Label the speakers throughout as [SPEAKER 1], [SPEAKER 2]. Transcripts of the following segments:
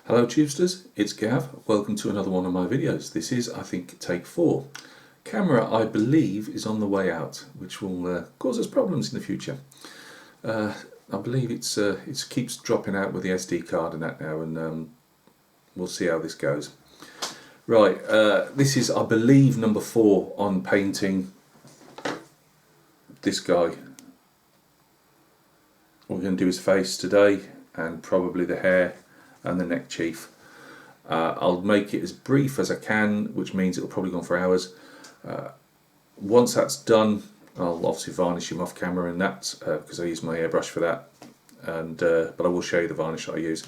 [SPEAKER 1] Hello Tubesters, it's Gav. Welcome to another one of my videos. This is, I think, take 4. Camera, I believe, is on the way out, which will cause us problems in the future. I believe it keeps dropping out with the SD card and that now, and we'll see how this goes. Right, this is, I believe, number 4 on painting this guy. We're going to do his face today, and probably the hair and the neck chief. I'll make it as brief as I can, which means it'll probably go on for hours. Once that's done, I'll obviously varnish him off camera and that, because I use my airbrush for that. And but I will show you the varnish that I use.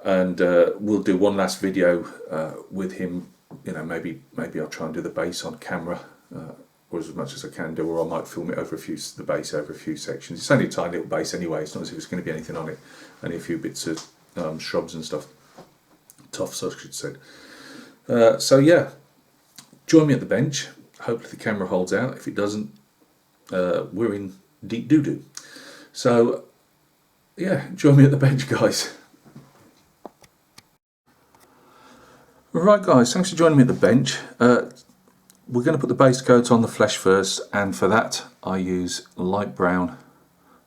[SPEAKER 1] And we'll do one last video with him. You know, maybe I'll try and do the base on camera, or as much as I can do, or I might film it over the base over a few sections. It's only a tiny little base anyway. It's not as if it's going to be anything on it. Only a few bits of shrubs and stuff, tufts I should say. So yeah, join me at the bench. Hopefully the camera holds out. If it doesn't, we're in deep doo-doo. So yeah, join me at the bench, guys. Right guys, thanks for joining me at the bench. We're going to put the base coat on the flesh first, and for that I use light brown,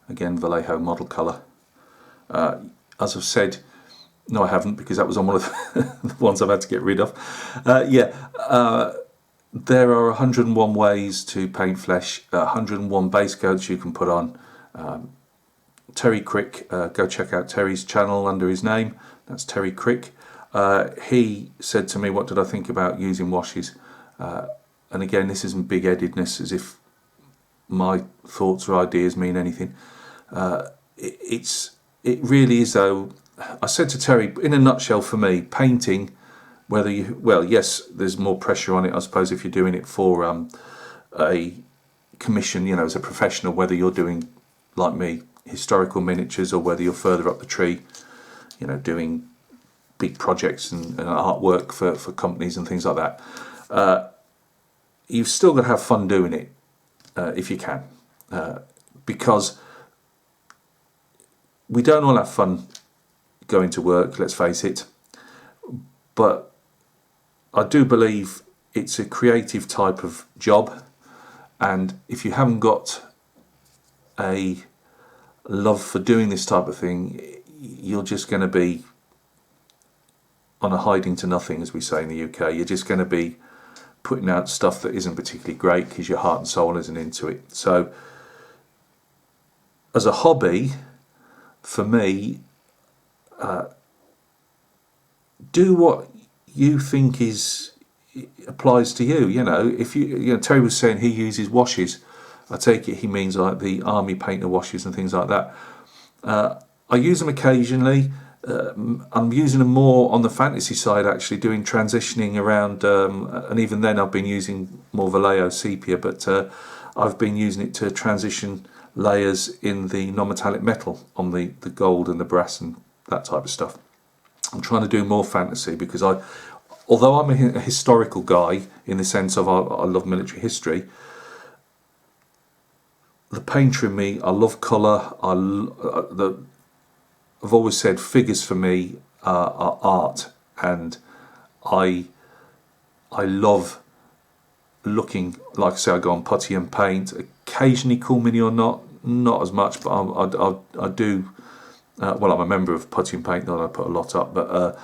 [SPEAKER 1] again Vallejo model colour. As I've said, no I haven't, because that was on one of the ones I've had to get rid of. There are 101 ways to paint flesh, 101 base coats you can put on. Terry Crick, go check out Terry's channel under his name, that's Terry Crick. He said to me, what did I think about using washes? And again, this isn't big-headedness, as if my thoughts or ideas mean anything. It really is, though. I said to Terry, in a nutshell, for me, painting, whether you, well, yes, there's more pressure on it, I suppose, if you're doing it for a commission, you know, as a professional, whether you're doing, like me, historical miniatures, or whether you're further up the tree, you know, doing big projects and artwork for companies and things like that. You've still got to have fun doing it, if you can, because we don't all have fun going to work, let's face it, but I do believe it's a creative type of job, and if you haven't got a love for doing this type of thing, you're just going to be on a hiding to nothing, as we say in the UK. You're just going to be putting out stuff that isn't particularly great because your heart and soul isn't into it. So as a hobby, for me, do what you think applies to you. You know, if you know, Terry was saying he uses washes. I take it he means like the army painter washes and things like that. I use them occasionally. I'm using them more on the fantasy side, actually, doing transitioning around, and even then I've been using more Vallejo sepia, but I've been using it to transition layers in the non-metallic metal on the gold and the brass and that type of stuff. I'm trying to do more fantasy because although I'm a historical guy in the sense of I love military history, the painter in me, I love colour. I've always said figures for me are art, and I love looking, like I say, I go on putty and paint, occasionally cool mini or not as much, but I do, well, I'm a member of Putty and Paint, though I put a lot up, but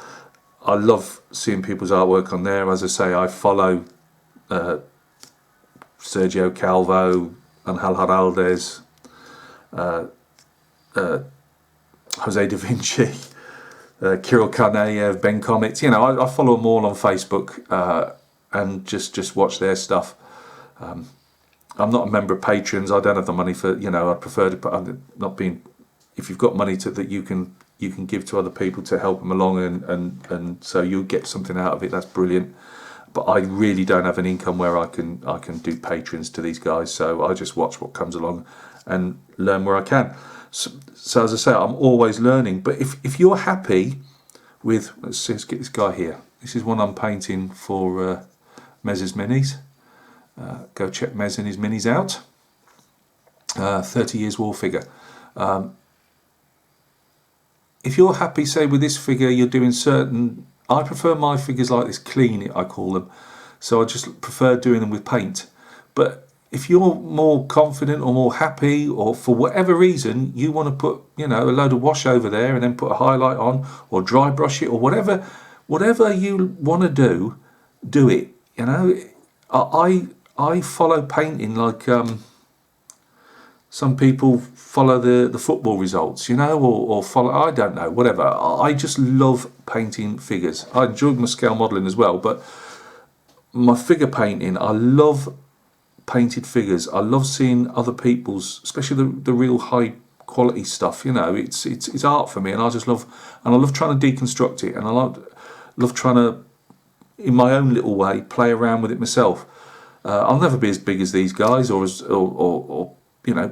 [SPEAKER 1] I love seeing people's artwork on there. As I say, I follow Sergio Calvo, Angel Heraldez, Jose Da Vinci, Kirill Karnaev, Ben Comets. You know, I follow them all on Facebook, and just watch their stuff. I'm not a member of Patreons. I don't have the money for, you know, I prefer to put, I'm not being, if you've got money that you can give to other people to help them along, and so you'll get something out of it, that's brilliant. But I really don't have an income where I can do patrons to these guys, so I just watch what comes along and learn where I can. So as I say, I'm always learning. But if you're happy with, let's get this guy here. This is one I'm painting for Mez's Minis. Go check Mez and his minis out. 30 Years War figure. if you're happy, say with this figure, you're doing certain. I prefer my figures like this, clean, I call them. So I just prefer doing them with paint. But if you're more confident or more happy, or for whatever reason you want to put, a load of wash over there and then put a highlight on, or dry brush it, or whatever you want to do it. I follow painting like some people follow the football results, or follow, I don't know, whatever. I just love painting figures. I enjoy my scale modelling as well, but my figure painting, I love painted figures. I love seeing other people's, especially the real high quality stuff. It's art for me, and I love trying to deconstruct it, and I love trying to, in my own little way, play around with it myself. I'll never be as big as these guys, or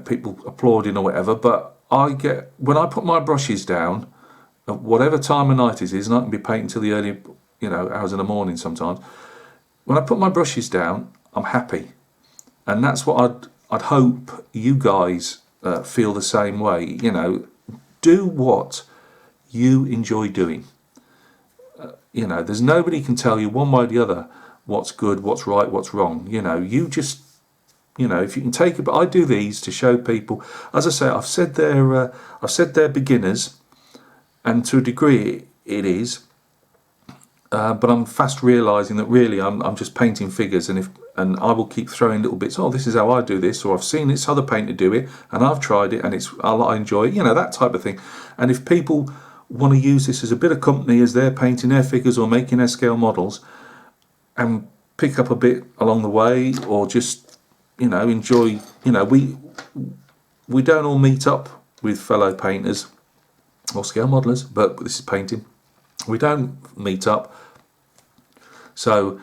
[SPEAKER 1] people applauding or whatever, but when I put my brushes down, at whatever time of night it is, and I can be painting till the early hours in the morning sometimes, when I put my brushes down, I'm happy. And that's what I'd hope you guys feel the same way. Do what you enjoy doing. There's nobody can tell you one way or the other what's good, what's right, what's wrong. You just, if you can take it. But I do these to show people. As I say, I've said they're beginners, and to a degree it is. But I'm fast realising that really I'm just painting figures, and and I will keep throwing little bits. Oh, this is how I do this, or I've seen this other painter do it, and I've tried it, and I enjoy it. That type of thing. And if people want to use this as a bit of company as they're painting their figures or making their scale models, and pick up a bit along the way, or just enjoy. We don't all meet up with fellow painters or scale modelers, but this is painting. We don't meet up, so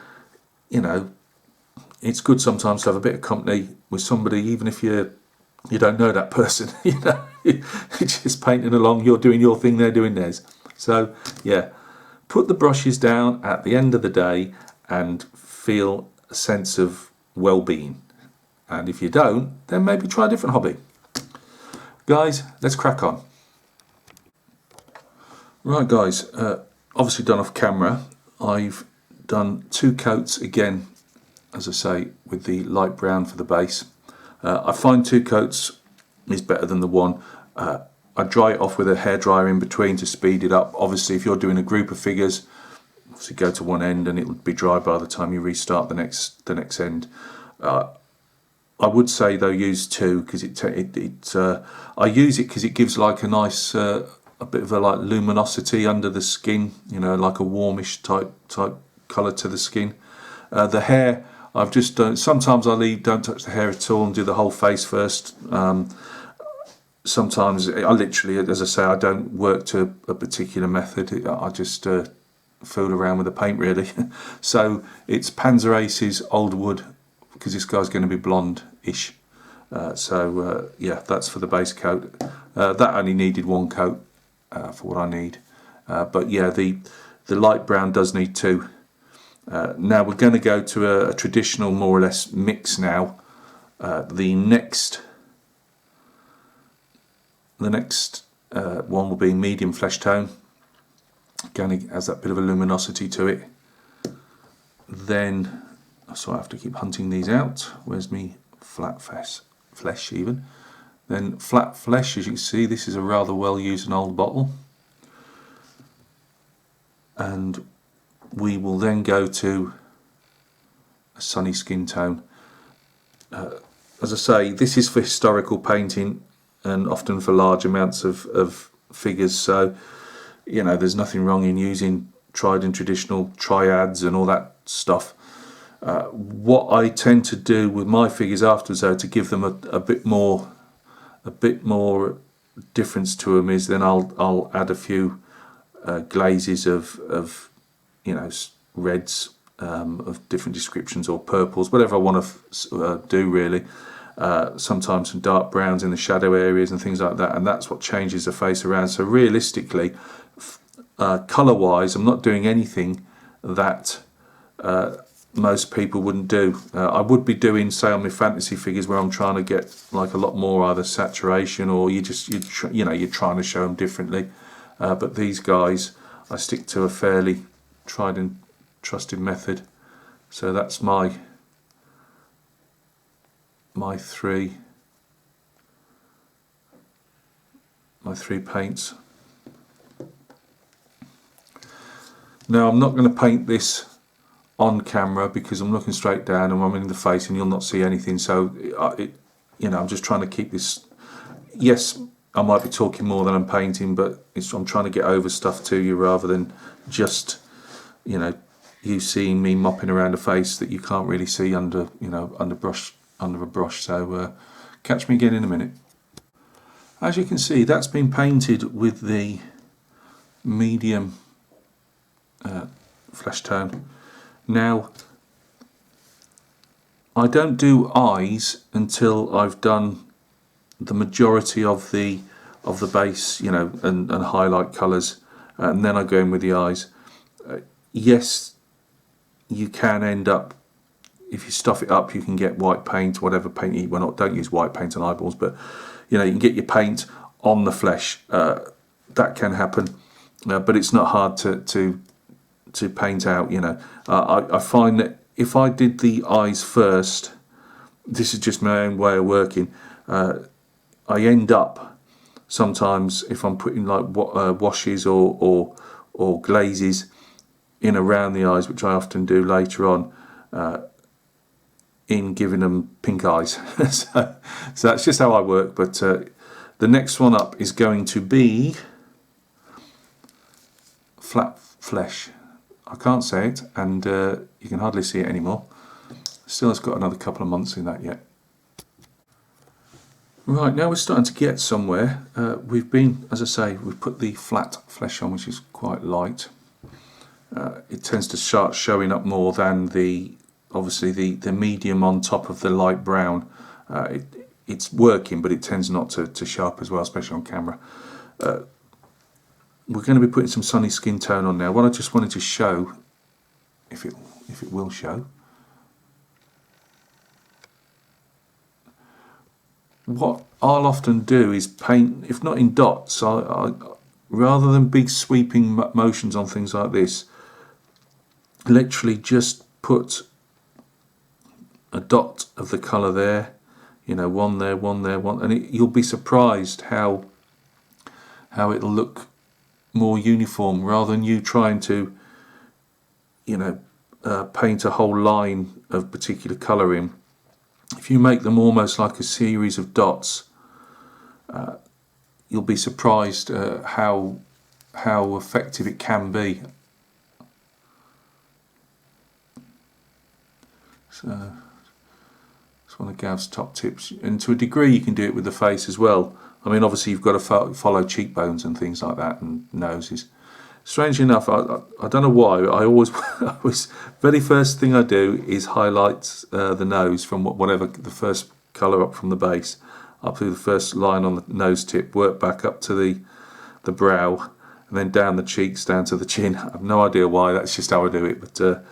[SPEAKER 1] it's good sometimes to have a bit of company with somebody, even if you don't know that person. You're just painting along, you're doing your thing, they're doing theirs. So yeah, put the brushes down at the end of the day and feel a sense of well-being. And if you don't, then maybe try a different hobby. Guys, let's crack on. Right guys, obviously done off camera. I've done 2 coats again, as I say, with the light brown for the base. I find 2 coats is better than the one. I dry it off with a hairdryer in between to speed it up. Obviously, if you're doing a group of figures, obviously go to one end and it will be dry by the time you restart the next end. I would say though, use 2, because I use it because it gives like a nice a bit of a like luminosity under the skin, like a warmish type colour to the skin. The hair, I've just done. Sometimes I don't touch the hair at all and do the whole face first. Sometimes I literally, as I say, I don't work to a particular method. I just fool around with the paint really. So it's Panzer Ace's Old Wood, because this guy's going to be blonde-ish. Yeah, that's for the base coat. That only needed 1 coat for what I need. But yeah, the light brown does need 2. Now we're going to go to a traditional, more or less, mix now. The next one will be medium flesh tone. Again, has that bit of a luminosity to it. Then, so I have to keep hunting these out. Where's me flat flesh even? Then flat flesh, as you can see, this is a rather well used and old bottle. And we will then go to a sunny skin tone. As I say, this is for historical painting and often for large amounts of figures, so there's nothing wrong in using tried and traditional triads and all that stuff. What I tend to do with my figures afterwards, though, to give them a bit more difference to them, is then I'll add a few glazes of reds of different descriptions, or purples, whatever I want to do really. Sometimes some dark browns in the shadow areas and things like that, and that's what changes the face around. So realistically, colour wise, I'm not doing anything that most people wouldn't do. I would be doing, say, on my fantasy figures, where I'm trying to get like a lot more either saturation, or you're trying to show them differently. but these guys I stick to a fairly tried and trusted method. So that's my three paints. Now I'm not going to paint this on camera because I'm looking straight down and I'm in the face and you'll not see anything, so I'm just trying to keep this. Yes, I might be talking more than I'm painting, but I'm trying to get over stuff to you rather than just you seeing me mopping around a face that you can't really see under a brush. So catch me again in a minute. As you can see, that's been painted with the medium flesh tone. Now I don't do eyes until I've done the majority of the base, and highlight colours, and then I go in with the eyes. Yes, you can end up, if you stuff it up, you can get white paint, whatever paint you well, don't use white paint on eyeballs, but you can get your paint on the flesh. That can happen, but it's not hard to paint out. I find that if I did the eyes first, this is just my own way of working, I end up sometimes, if I'm putting like washes or glazes in around the eyes, which I often do later on, in giving them pink eyes. so that's just how I work. But the next one up is going to be flat flesh. I can't say it, and you can hardly see it anymore. Still, it's got another couple of months in that yet. Right, now we're starting to get somewhere. We've been, as I say, we've put the flat flesh on, which is quite light. It tends to start showing up more than obviously the medium on top of the light brown. It's working, but it tends not to show up as well, especially on camera. We're going to be putting some sunny skin tone on now. What I just wanted to show, if it will show, what I'll often do is paint, if not in dots, I rather than big sweeping motions on things like this, literally just put a dot of the colour there, one there, one there, one, and you'll be surprised how it'll look more uniform rather than you trying to paint a whole line of particular colour in. If you make them almost like a series of dots, you'll be surprised how effective it can be. So it's one of Gav's top tips, and to a degree you can do it with the face as well. I mean, obviously you've got to follow cheekbones and things like that, and noses. Strangely enough, I don't know why, I always very first thing I do is highlight the nose from whatever the first colour up from the base, up through the first line on the nose tip, work back up to the brow, and then down the cheeks, down to the chin. I have no idea why, that's just how I do it. But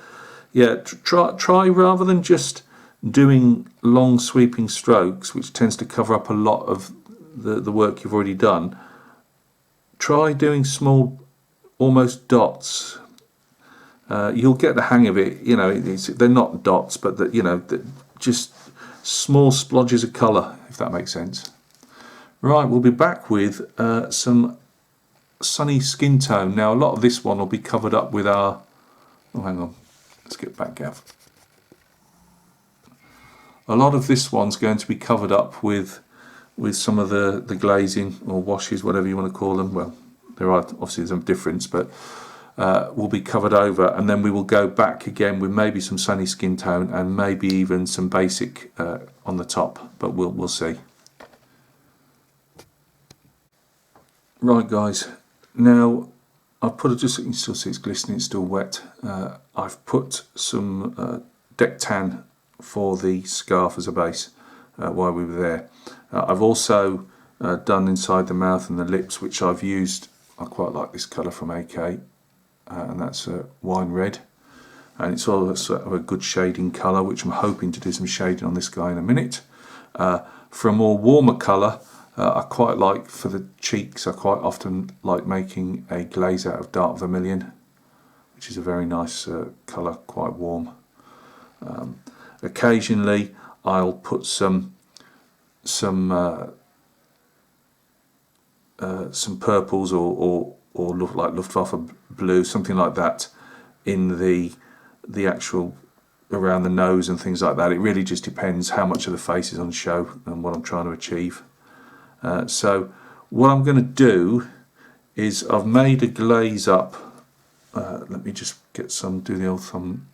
[SPEAKER 1] yeah, try rather than just doing long sweeping strokes, which tends to cover up a lot of the work you've already done. Try doing small, almost dots. You'll get the hang of it. They're not dots, but just small splodges of colour, if that makes sense. Right, we'll be back with some sunny skin tone. Now, a lot of this one will be covered up with our. Oh, hang on. Let's get back, Gav. A lot of this one's going to be covered up with some of the glazing or washes, whatever you want to call them. Well, there are obviously some difference, but will be covered over, and then we will go back again with maybe some sunny skin tone and maybe even some basic on the top, but we'll see. Right, guys, now I've put just so you can still see it's glistening, it's still wet. I've put some deck tan for the scarf as a base while we were there. I've also done inside the mouth and the lips, which I've used. I quite like this colour from AK, and that's wine red, and it's also a good shading colour, which I'm hoping to do some shading on this guy in a minute. For a more warmer colour, I quite like, for the cheeks, I quite often like making a glaze out of dark vermilion, which is a very nice colour, quite warm. Occasionally I'll put some purples or like Luftwaffe blue, something like that, in the actual around the nose and things like that. It really just depends how much of the face is on show and what I'm trying to achieve. So what I'm going to do is I've made a glaze up. Let me just get some, do the old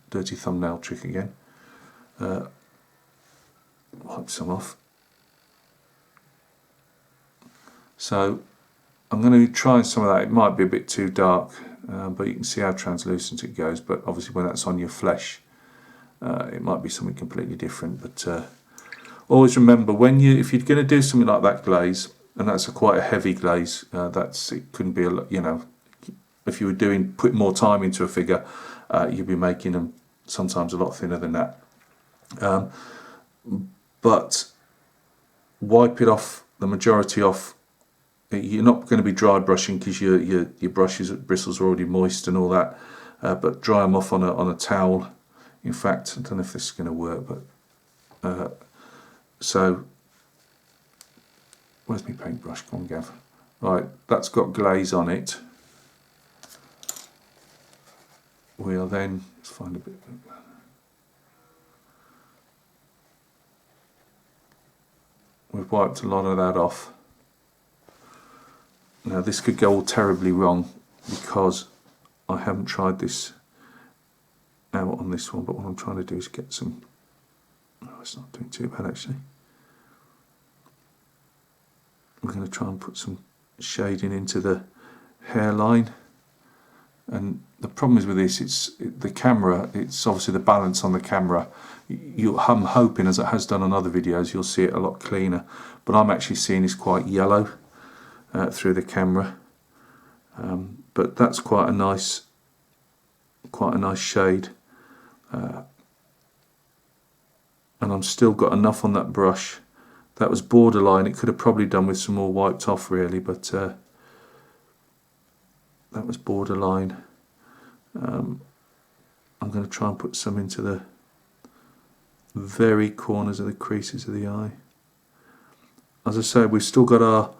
[SPEAKER 1] dirty thumbnail trick again. Wipe some off. So I'm going to be trying some of that. It might be a bit too dark, but you can see how translucent it goes. But obviously when that's on your flesh, it might be something completely different. But always remember, if you're going to do something like that glaze, and that's quite a heavy glaze, it couldn't be if you were putting more time into a figure, you'd be making them sometimes a lot thinner than that. But wipe it off, the majority off. You're not going to be dry brushing because your bristles are already moist and all that. But dry them off on a towel. In fact, I don't know if this is going to work, but so where's my paintbrush? Come on, Gav. Right, that's got glaze on it. We'll then, let's find a bit. We've wiped a lot of that off. Now this could go all terribly wrong because I haven't tried this out on this one, but what I'm trying to do is get some, it's not doing too bad actually. We're going to try and put some shading into the hairline. And the problem is with this, the camera, it's obviously the balance on the camera. I'm hoping, as it has done on other videos, you'll see it a lot cleaner. But I'm actually seeing this quite yellow through the camera. But that's quite a nice shade. And I'm still got enough on that brush. That was borderline. It could have probably done with some more wiped off really, but that was borderline. I'm going to try and put some into the very corners of the creases of the eye. As I say, we've still got our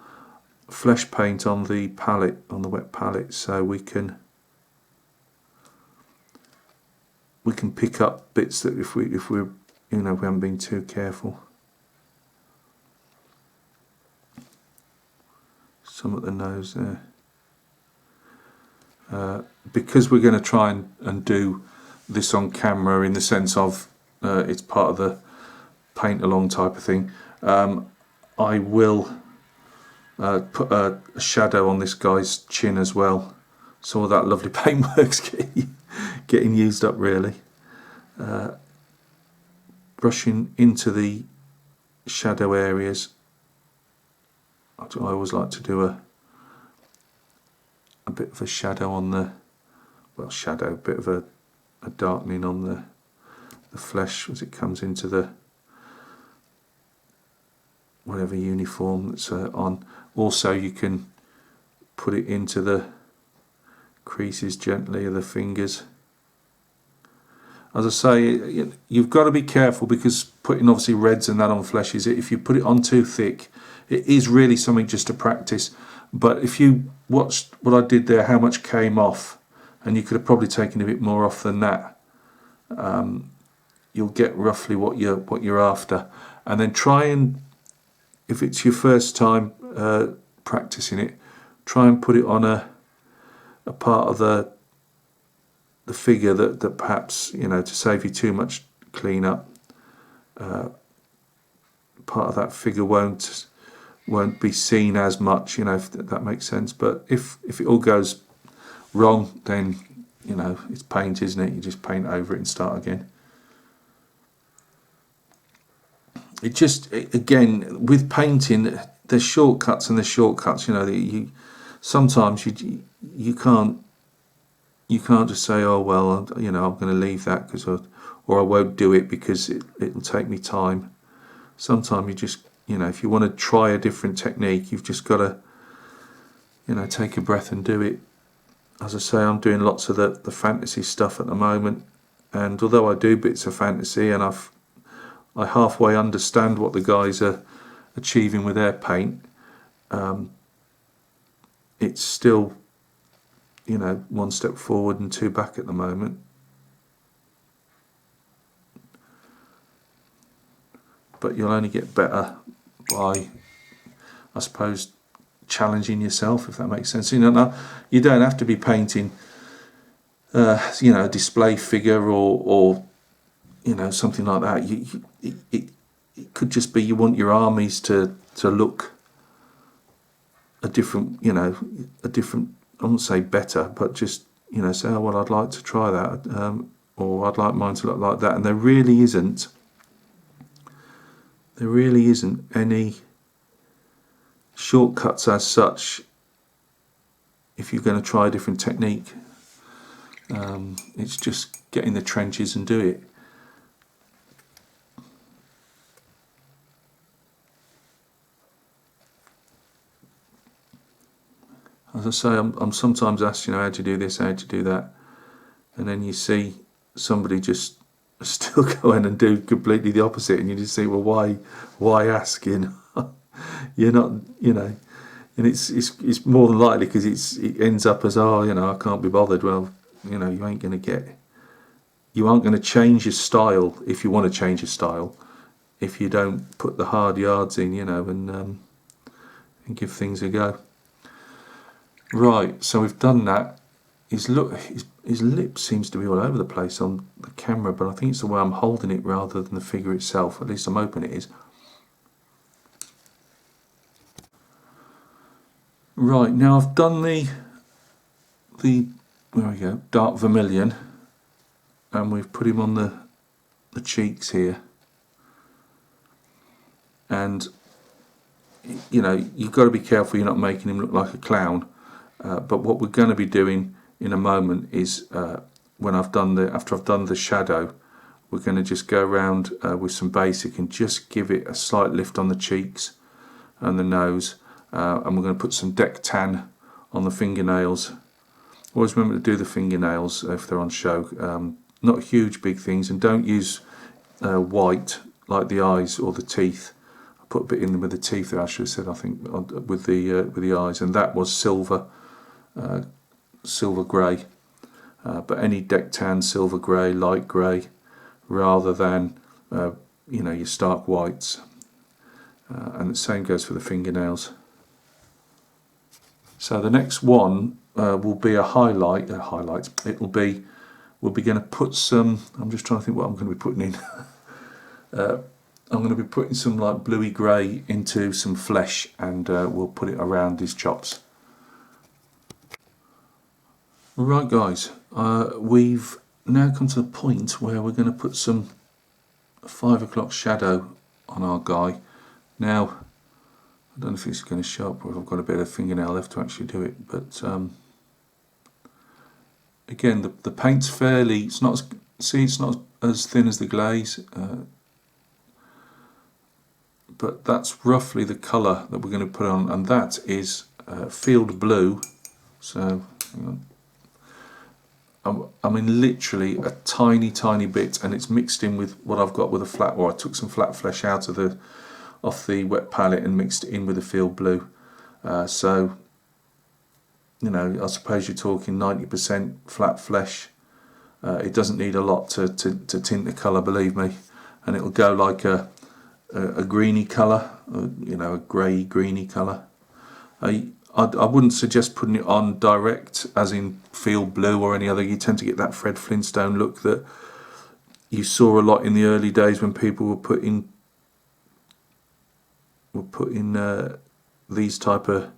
[SPEAKER 1] flesh paint on the palette, on the wet palette, so we can pick up bits that if we haven't been too careful. Some at the nose there. Because we're going to try and do this on camera in the sense of it's part of the paint along type of thing, I will put a shadow on this guy's chin as well. Some of that lovely paintwork's getting used up really. Brushing into the shadow areas. I always like to do a bit of a shadow on the, a bit of a darkening on the flesh as it comes into the whatever uniform that's on. Also you can put it into the creases gently of the fingers. As I say, you've got to be careful because putting obviously reds and that on flesh, if you put it on too thick, it is really something just to practice. But if you watched what I did there, how much came off, and you could have probably taken a bit more off than that, you'll get roughly what you're after. And then try and, if it's your first time practicing it, try and put it on a part of the figure that perhaps, to save you too much cleanup, part of that figure won't be seen as much, if that makes sense. But if it all goes wrong, then it's paint, isn't it? You just paint over it and start again. Again, with painting, there's shortcuts and there's shortcuts. Sometimes you can't just say, oh well, I'm going to leave that or I won't do it because it'll take me time. Sometimes you just you know, if you want to try a different technique, you've just got to, you know, take a breath and do it. As I say, I'm doing lots of the fantasy stuff at the moment, and although I do bits of fantasy and I halfway understand what the guys are achieving with their paint, it's still, you know, one step forward and two back at the moment. But you'll only get better by, I suppose, challenging yourself, if that makes sense. You know, you don't have to be painting, you know, a display figure or you know, something like that. It could just be you want your armies to look a different, you know, a different. I wouldn't say better, but just, you know, say, oh well, I'd like to try that, or I'd like mine to look like that, and there really isn't any shortcuts as such if you're going to try a different technique. It's just get in the trenches and do it. As I say, I'm sometimes asked, you know, how do you do this, how do you do that, and then you see somebody just still go in and do completely the opposite, and you just think, well, why ask? You know, you're not, you know, and it's more than likely because it ends up as, oh, you know, I can't be bothered. Well, you know, you aren't going to change your style if you want to change your style if you don't put the hard yards in, you know, and give things a go. Right, so we've done that. His lip seems to be all over the place on the camera, but I think it's the way I'm holding it rather than the figure itself. At least I'm hoping it is. Right, now I've done the there we go, dark vermilion, and we've put him on the cheeks here. And you know, you've got to be careful you're not making him look like a clown. But what we're going to be doing in a moment is after I've done the shadow, we're going to just go around with some basic and just give it a slight lift on the cheeks and the nose, and we're going to put some deck tan on the fingernails. Always remember to do the fingernails if they're on show. Not huge big things, and don't use white like the eyes or the teeth. I put a bit in with the teeth there, I should have said, I think, with the eyes, and that was silver grey, but any deck tan, silver grey, light grey, rather than you know, your stark whites, and the same goes for the fingernails. So the next one will be a highlight. We'll be going to put some. I'm just trying to think what I'm going to be putting in. I'm going to be putting some like bluey grey into some flesh, and we'll put it around his chops. Right guys, we've now come to the point where we're going to put some 5 o'clock shadow on our guy. Now, I don't know if it's going to show up or if I've got a bit of fingernail left to actually do it, but again, the paint's fairly, it's not as thin as the glaze, but that's roughly the colour that we're going to put on, and that is field blue. So, hang on. I mean, literally a tiny bit, and it's mixed in with what I've got with a flat, or I took some flat flesh out of off the wet palette and mixed it in with the field blue. So, you know, I suppose you're talking 90% flat flesh. It doesn't need a lot to tint the colour, believe me, and it'll go like a greeny colour, you know, a grey greeny colour. I wouldn't suggest putting it on direct, as in field blue or any other. You tend to get that Fred Flintstone look that you saw a lot in the early days when people were putting these type of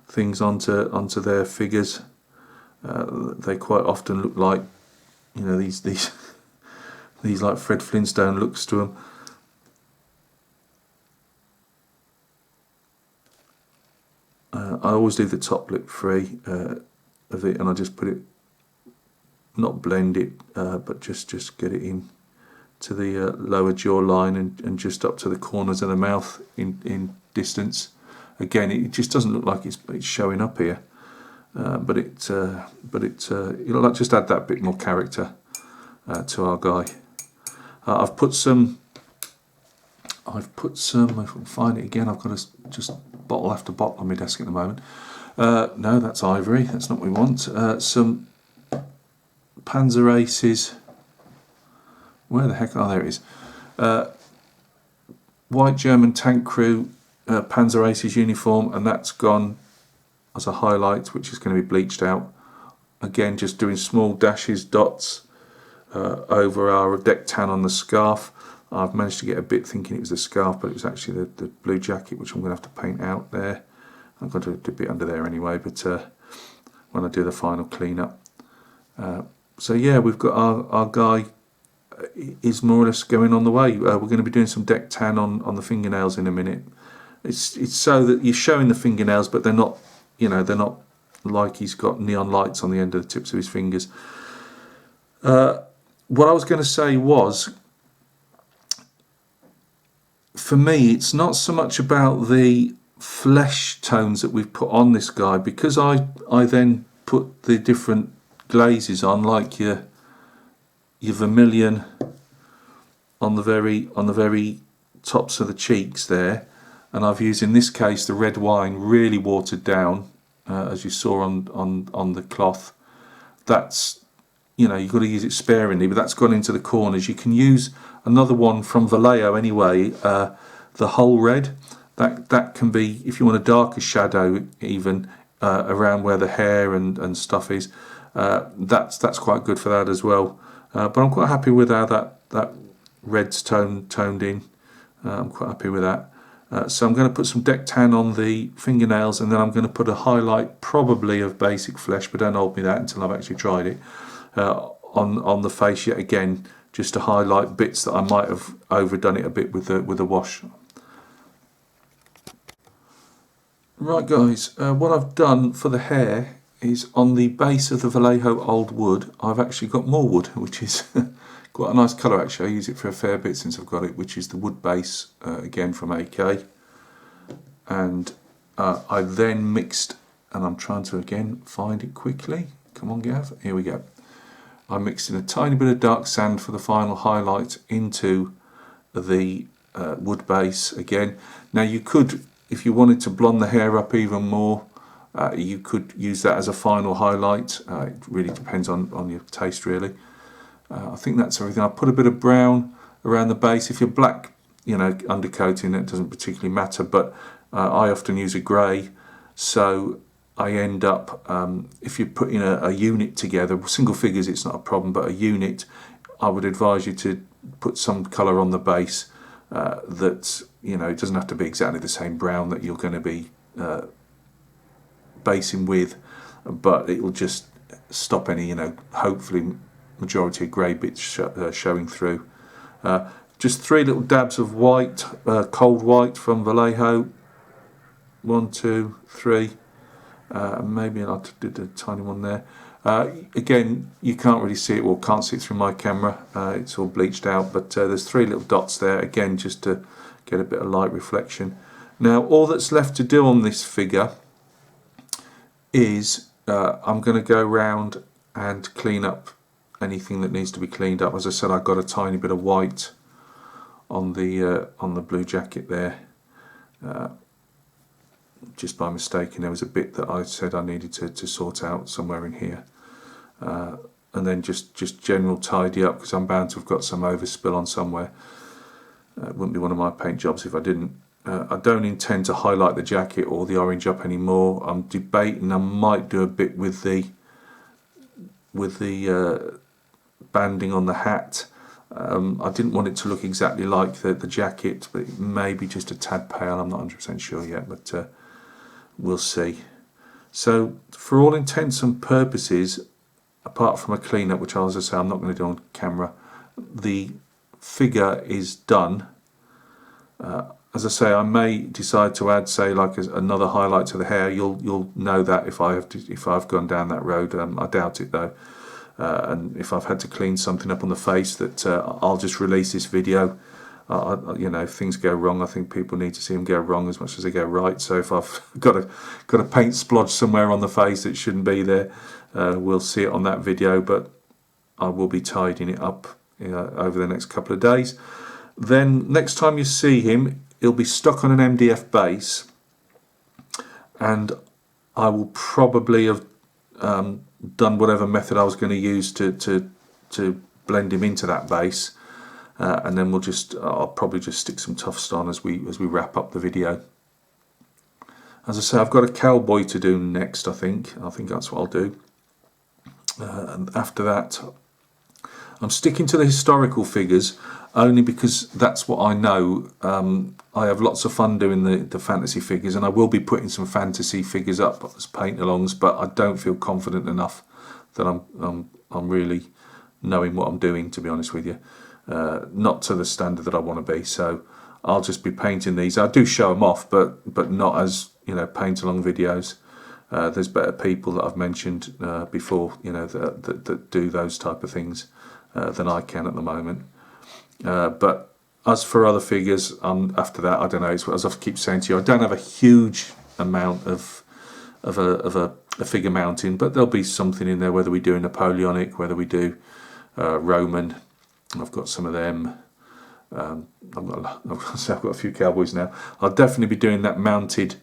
[SPEAKER 1] things onto their figures. They quite often look like, you know, these like Fred Flintstone looks to them. I always leave the top lip free of it, and I just put it, not blend it, but just get it in lower jawline and just up to the corners of the mouth in distance. Again, it just doesn't look like it's showing up here, but it'll just add that bit more character to our guy. I've put some. If I can find it again, I've got just bottle after bottle on my desk at the moment. No, that's ivory. That's not what we want. Some Panzer Aces. Where the heck? Oh, there it is. White German tank crew Panzer Aces uniform, and that's gone as a highlight, which is going to be bleached out. Again, just doing small dashes, dots over our deck tan on the scarf. I've managed to get a bit thinking it was the scarf, but it was actually the blue jacket, which I'm going to have to paint out there. I've got to do a bit under there anyway, but when I do the final clean-up. So yeah, we've got our guy is more or less going on the way. We're going to be doing some deck tan on the fingernails in a minute. It's so that you're showing the fingernails, but they're not, they're not like he's got neon lights on the end of the tips of his fingers. What I was going to say was, for me, it's not so much about the flesh tones that we've put on this guy, because I then put the different glazes on, like your vermilion on the very tops of the cheeks there, and I've used in this case the red wine really watered down, as you saw on the cloth. That's, you've got to use it sparingly, but that's gone into the corners. You can use another one from Vallejo anyway, the whole red. That can be, if you want a darker shadow even around where the hair and stuff is, that's quite good for that as well. But I'm quite happy with how that red's toned in. I'm quite happy with that. So I'm going to put some deck tan on the fingernails, and then I'm going to put a highlight, probably of basic flesh, but don't hold me that until I've actually tried it, on the face yet again, just to highlight bits that I might have overdone it a bit with the wash. Right guys, what I've done for the hair is, on the base of the Vallejo old wood, I've actually got more wood, which is quite a nice colour actually. I use it for a fair bit since I've got it, which is the wood base, again from AK. And I then mixed, and I'm trying to again find it quickly. Come on Gav, here we go. I mixed in a tiny bit of dark sand for the final highlight into the wood base again. Now you could, if you wanted to blonde the hair up even more, you could use that as a final highlight. It really depends on your taste really. I think that's everything. I put a bit of brown around the base. If you're black, undercoating, it doesn't particularly matter, but I often use a grey, so I end up, if you're putting a unit together, single figures it's not a problem, but a unit, I would advise you to put some colour on the base that, it doesn't have to be exactly the same brown that you're going to be basing with, but it will just stop any, hopefully majority of grey bits showing through. Just 3 little dabs of white, cold white from Vallejo. 1, 2, 3. Maybe I did a tiny one there. Again, you can't really see it, or can't see it through my camera. It's all bleached out, but there's 3 little dots there, again, just to get a bit of light reflection. Now, all that's left to do on this figure is I'm going to go around and clean up anything that needs to be cleaned up. As I said, I got a tiny bit of white on the blue jacket there. Just by mistake, and there was a bit that I said I needed to sort out somewhere in here, and then just general tidy up, because I'm bound to have got some overspill on somewhere. It wouldn't be one of my paint jobs if I didn't. I don't intend to highlight the jacket or the orange up anymore. I'm debating I might do a bit with the banding on the hat. I didn't want it to look exactly like the jacket, but maybe just a tad pale. I'm not 100% sure yet, but we'll see. So for all intents and purposes, apart from a clean-up, which as I say I'm not going to do on camera, the figure is done. As I say, I may decide to add, say, like another highlight to the hair. You'll know that if I've gone down that road. I doubt it though. and if I've had to clean something up on the face, that I'll just release this video. You know, if things go wrong, I think people need to see them go wrong as much as they go right. So if I've got a paint splodge somewhere on the face that shouldn't be there, we'll see it on that video, but I will be tidying it up over the next couple of days. Then next time you see him, he'll be stuck on an MDF base, and I will probably have done whatever method I was going to use to blend him into that base. And then I'll probably just stick some tufts on as we wrap up the video. As I say, I've got a cowboy to do next. I think that's what I'll do. And after that, I'm sticking to the historical figures only because that's what I know. I have lots of fun doing the fantasy figures, and I will be putting some fantasy figures up as paint-alongs. But I don't feel confident enough that I'm really knowing what I'm doing, to be honest with you. Not to the standard that I want to be, so I'll just be painting these. I do show them off, but not as, you know, paint along videos. There's better people that I've mentioned before, you know, that do those type of things than I can at the moment. But as for other figures, after that, I don't know. It's as I keep saying to you, I don't have a huge amount of a figure mounting, but there'll be something in there. Whether we do Napoleonic, whether we do Roman. I've got some of them. I've got a few cowboys now. I'll definitely be doing that mounted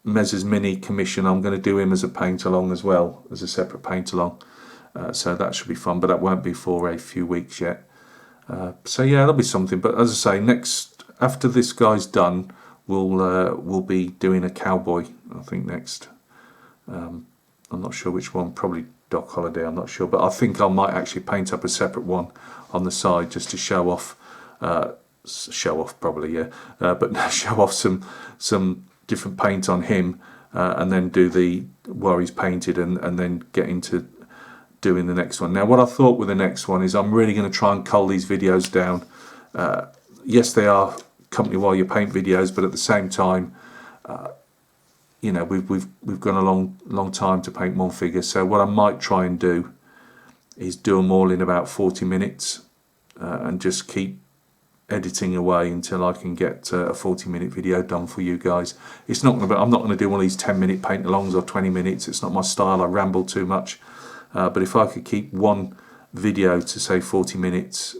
[SPEAKER 1] Mez's Mini commission. I'm going to do him as a paint along as well, as a separate paint along. So that should be fun, but that won't be for a few weeks yet. So yeah, there'll be something. But as I say, next after this guy's done, we'll be doing a cowboy. I think next. I'm not sure which one. Probably Doc Holiday, I'm not sure, but I think I might actually paint up a separate one on the side just to show off probably, yeah, but show off some different paint on him, and then do the where he's painted, and then get into doing the next one. Now what I thought with the next one is I'm really going to try and cull these videos down. Yes, they are company while you paint videos, but at the same time, you know, we've gone a long time to paint one figure. So what I might try and do is do them all in about 40 minutes, and just keep editing away until I can get a 40-minute video done for you guys. It's not I'm not going to do one of these 10-minute paint-alongs or 20 minutes. It's not my style. I ramble too much. But if I could keep one video to say 40 minutes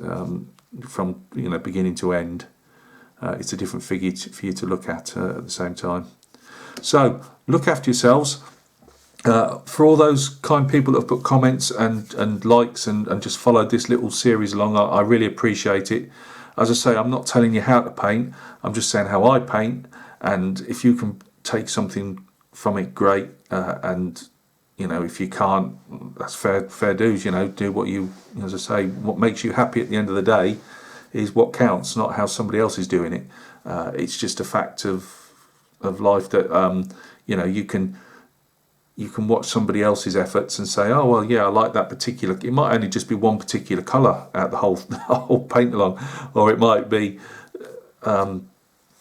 [SPEAKER 1] from, you know, beginning to end, it's a different figure for you to look at the same time. So look after yourselves. For all those kind people that have put comments and likes and just followed this little series along, I really appreciate it. As I say, I'm not telling you how to paint, I'm just saying how I paint, and if you can take something from it, great, and you know, if you can't, that's fair dues. You know, do what you, as I say, what makes you happy at the end of the day is what counts, not how somebody else is doing it. It's just a fact of life that you know, you can watch somebody else's efforts and say, oh well, yeah, I like that particular. It might only just be one particular colour out the whole paint along, or it might be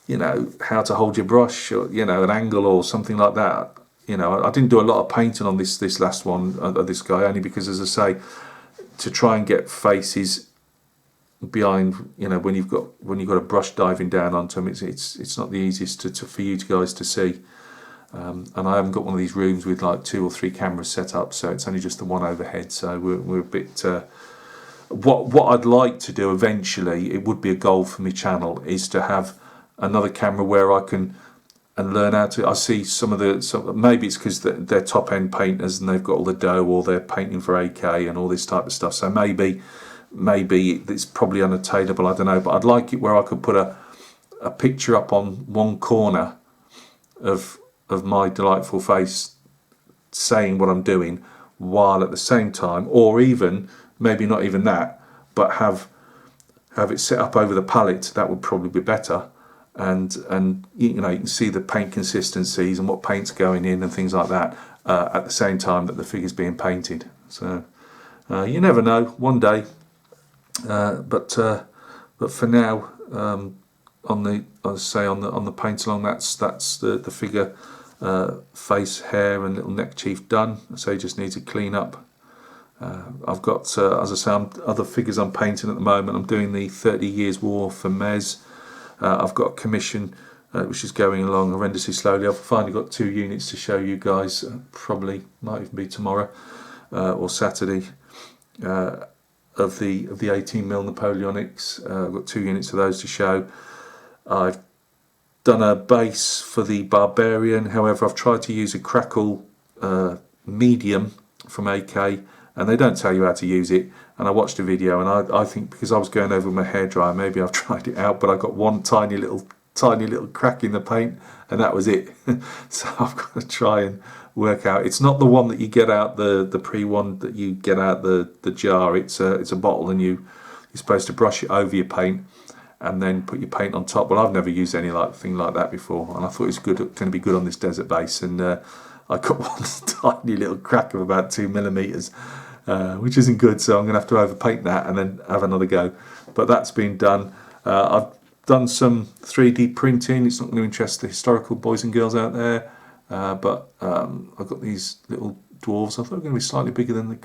[SPEAKER 1] you know, how to hold your brush, or you know, an angle or something like that. You know, I didn't do a lot of painting on this last one of this guy, only because, as I say, to try and get faces behind, you know, when you've got a brush diving down onto them, it's not the easiest for you guys to see. And I haven't got one of these rooms with like 2 or 3 cameras set up, so it's only just the one overhead. So we're a bit. What I'd like to do eventually, it would be a goal for my channel, is to have another camera where I can learn how to. I see maybe it's because they're top end painters and they've got all the dough, or they're painting for AK and all this type of stuff. So maybe it's probably unattainable. I don't know, but I'd like it where I could put a picture up on one corner of my delightful face saying what I'm doing, while at the same time, or even maybe not even that, but have it set up over the palette. That would probably be better. And you know, you can see the paint consistencies and what paint's going in and things like that at the same time that the figure's being painted. So you never know, one day. But for now, on the paint along, that's the figure, face, hair, and little neck chief done. So he just needs to clean up I've got, as I say, other figures I'm painting at the moment. I'm doing the 30 Years War for Mez. I've got a commission which is going along horrendously slowly. I've finally got 2 units to show you guys. Probably might even be tomorrow or Saturday. Of the 18mm Napoleonics. I've got 2 units of those to show. I've done a base for the Barbarian. However, I've tried to use a Crackle medium from AK, and they don't tell you how to use it. And I watched a video, and I think because I was going over with my hairdryer, maybe I've tried it out, but I got one tiny little crack in the paint, and that was it. So I've got to try and work out. It's not the one that you get out the pre-one that you get out the jar. It's a bottle, and you're supposed to brush it over your paint and then put your paint on top. Well, I've never used any thing like that before, and I thought it was going to be good on this desert base, and I got one tiny little crack of about 2mm, which isn't good. So I'm going to have to overpaint that and then have another go. But that's been done. I've done some 3D printing. It's not going to interest the historical boys and girls out there, but I've got these little dwarves. I thought they were going to be slightly bigger than the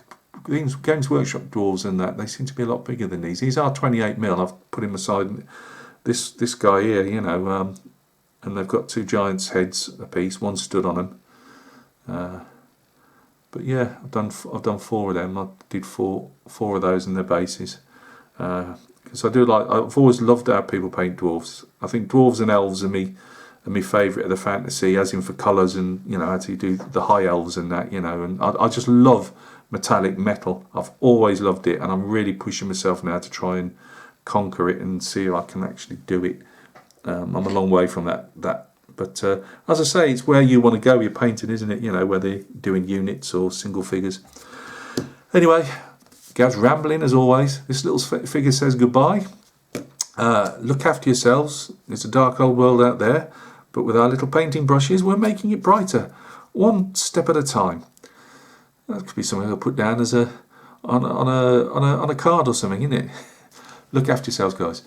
[SPEAKER 1] Games Workshop dwarves, and that they seem to be a lot bigger than these. These are 28mm. I've put him aside. This guy here, you know, and they've got 2 giants' heads apiece. One stood on them. But yeah, I've done 4 of them. I did four of those in their bases. Because I've always loved how people paint dwarves. I think dwarves and elves are my favourite of the fantasy, as in for colours and, you know, how to do the high elves and that, you know. And I just love metallic metal. I've always loved it, and I'm really pushing myself now to try and conquer it and see if I can actually do it. I'm a long way from that. But as I say, it's where you want to go with your painting, isn't it? You know, whether you're doing units or single figures. Anyway, Gav's rambling as always. This little figure says goodbye. Look after yourselves. It's a dark old world out there, but with our little painting brushes, we're making it brighter, one step at a time. That could be something I'll put down as on a card or something, isn't it? Look after yourselves, guys.